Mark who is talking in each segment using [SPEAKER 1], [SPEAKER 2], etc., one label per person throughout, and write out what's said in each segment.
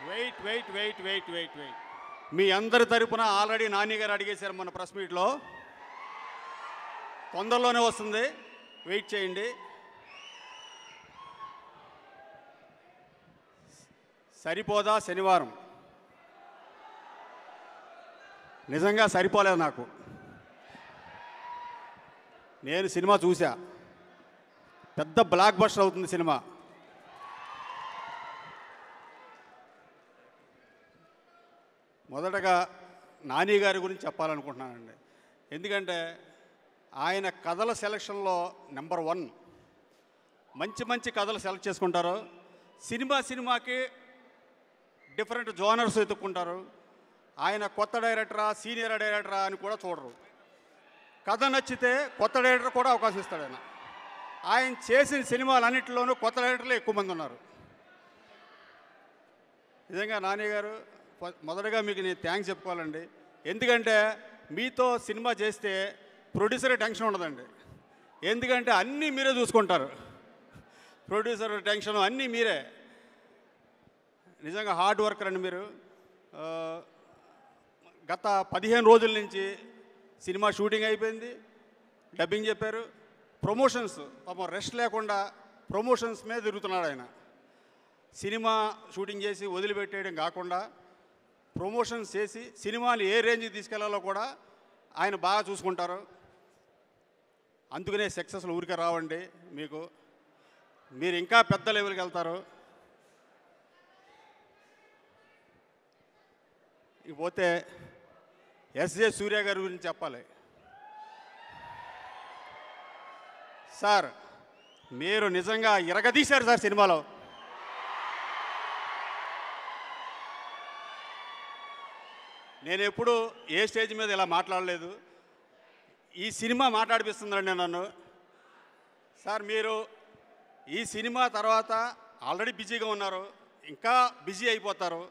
[SPEAKER 1] Wait wait wait wait wait wait మీ అందరి తరపున ఆల్రెడీ నాని గారు అడిగేశారు మన ప్రెస్ మీట్లో. తొందరలోనే వస్తుంది, వెయిట్ చేయండి. సరిపోదా శనివారం? నిజంగా సరిపోలేదు నాకు. నేను సినిమా చూసా, పెద్ద బ్లాక్ బస్టర్ అవుతుంది సినిమా. మొదటగా నాని గారి గురించి చెప్పాలనుకుంటున్నానండి. ఎందుకంటే ఆయన కథల సెలక్షన్లో నెంబర్ 1. మంచి మంచి కథలు సెలెక్ట్ చేసుకుంటారు. సినిమాకి డిఫరెంట్ జోనర్స్ ఎత్తుక్కుంటారు. ఆయన కొత్త డైరెక్టరా సీనియర్ డైరెక్టరా అని కూడా చూడరు. కథ నచ్చితే కొత్త డైరెక్టర్ కూడా అవకాశం ఇస్తాడు ఆయన. ఆయన చేసిన సినిమాలన్నింటిలోనూ కొత్త డైరెక్టర్లు ఎక్కువ మంది ఉన్నారు. నిజంగా నాని గారు, మొదటగా మీకు నేను థ్యాంక్స్ చెప్పుకోవాలండి. ఎందుకంటే మీతో సినిమా చేస్తే ప్రొడ్యూసర్ టెన్షన్ ఉండదండి. ఎందుకంటే అన్నీ మీరే చూసుకుంటారు. ప్రొడ్యూసర్ టెన్షన్ అన్నీ మీరే. నిజంగా హార్డ్ వర్కర్ అండి మీరు. గత 15 రోజుల నుంచి సినిమా షూటింగ్ అయిపోయింది, డబ్బింగ్ చెప్పారు, ప్రమోషన్స్ పాపం రెస్ట్ లేకుండా ప్రమోషన్స్ మీద తిరుగుతున్నాడు ఆయన. సినిమా షూటింగ్ చేసి వదిలిపెట్టేయడం కాకుండా ప్రమోషన్స్ చేసి సినిమాని ఏ రేంజ్కి తీసుకెళ్లాలో కూడా ఆయన బాగా చూసుకుంటారు. అందుకనే సక్సెస్లు ఊరికే రావండి మీకు. మీరు ఇంకా పెద్ద లెవెల్కి వెళ్తారు. ఇకపోతే ఎస్జే సూర్య గారి గురించి చెప్పాలి. సార్ మీరు నిజంగా ఇరగదీశారు సార్ సినిమాలో. నేను ఎప్పుడు ఏ స్టేజ్ మీద ఇలా మాట్లాడలేదు. ఈ సినిమా మాట్లాడిపిస్తుందండి నన్ను. సార్ మీరు ఈ సినిమా తర్వాత ఆల్రెడీ బిజీగా ఉన్నారు, ఇంకా బిజీ అయిపోతారు.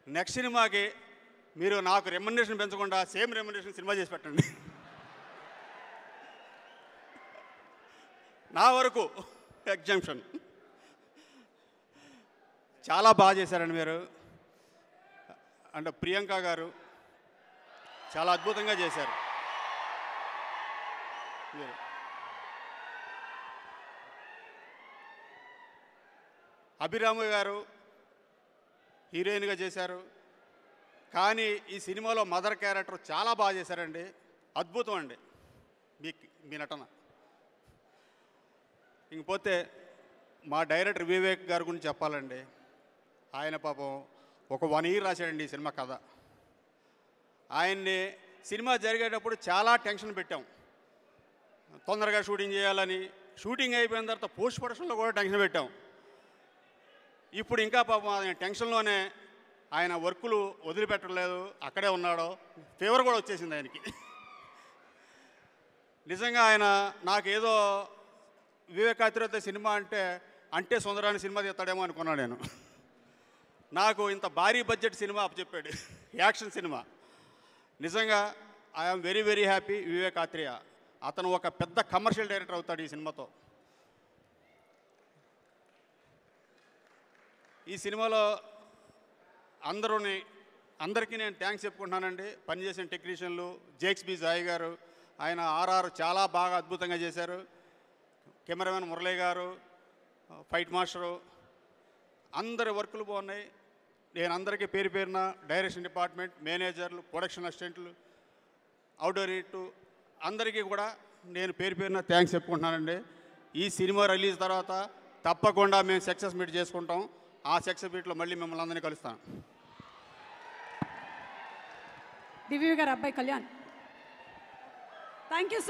[SPEAKER 1] నెక్స్ట్ సినిమాకి మీరు నాకు రెమ్యునరేషన్ పెంచకుండా సేమ్ రెమ్యునరేషన్ సినిమా చేసి పెట్టండి. నా వరకు ఎగ్జామ్షన్. చాలా బాగా చేశారండి మీరు. అంటే ప్రియాంక గారు చాలా అద్భుతంగా చేశారు. అభిరాము గారు హీరోయిన్గా చేశారు. కానీ ఈ సినిమాలో మదర్ క్యారెక్టర్ చాలా బాగా చేశారండి. అద్భుతం అండి మీ నటన. ఇంకపోతే మా డైరెక్టర్ వివేక్ గారి గురించి చెప్పాలండి. ఆయన పాపం ఒక 1 year రాశాడండి ఈ సినిమా కథ. ఆయన్ని సినిమా జరిగేటప్పుడు చాలా టెన్షన్ పెట్టాం. తొందరగా షూటింగ్ చేయాలని. షూటింగ్ అయిపోయిన తర్వాత పోస్ట్ ప్రొడక్షన్లో కూడా టెన్షన్ పెట్టాం. ఇప్పుడు ఇంకా పాపం ఆయన టెన్షన్లోనే ఆయన వర్కులు వదిలిపెట్టలేదు, అక్కడే ఉన్నాడు. ఫీవర్ కూడా వచ్చేసింది ఆయనకి. నిజంగా ఆయన నాకేదో వివేకాతిరేత సినిమా అంటే సుందరాని సినిమా తీస్తాడేమో అనుకున్నాను నేను. నాకు ఇంత భారీ బడ్జెట్ సినిమా అప్పచెప్పాడు, యాక్షన్ సినిమా. నిజంగా I'm very very happy. Vivek Athreya అతను ఒక పెద్ద కమర్షియల్ డైరెక్టర్ అవుతాడు ఈ సినిమాతో. ఈ సినిమాలో అందరికీ నేను థ్యాంక్స్ చెప్పుకుంటున్నానండి. పనిచేసిన టెక్నీషియన్లు, జేక్స్ బి జాయ్ గారు, ఆయన ఆర్ఆర్ చాలా బాగా అద్భుతంగా చేశారు. కెమెరామెన్ మురళీ గారు, ఫైట్ మాస్టరు, అందరి వర్కులు బాగున్నాయి. నేను అందరికీ పేరు పేరున డైరెక్షన్ డిపార్ట్మెంట్, మేనేజర్లు, ప్రొడక్షన్ అసిస్టెంట్లు, అవుట్డోర్ యూనిట్ అందరికీ కూడా నేను పేరు పేరున థ్యాంక్స్ చెప్పుకుంటున్నానండి. ఈ సినిమా రిలీజ్ తర్వాత తప్పకుండా మేము సక్సెస్ మీట్ చేసుకుంటాం. ఆ సక్సెస్ మీట్లో మళ్ళీ మిమ్మల్ని అందరినీ కలుస్తాను.
[SPEAKER 2] దివ్య గారు అబ్బాయి కళ్యాణ్, థ్యాంక్ యూ.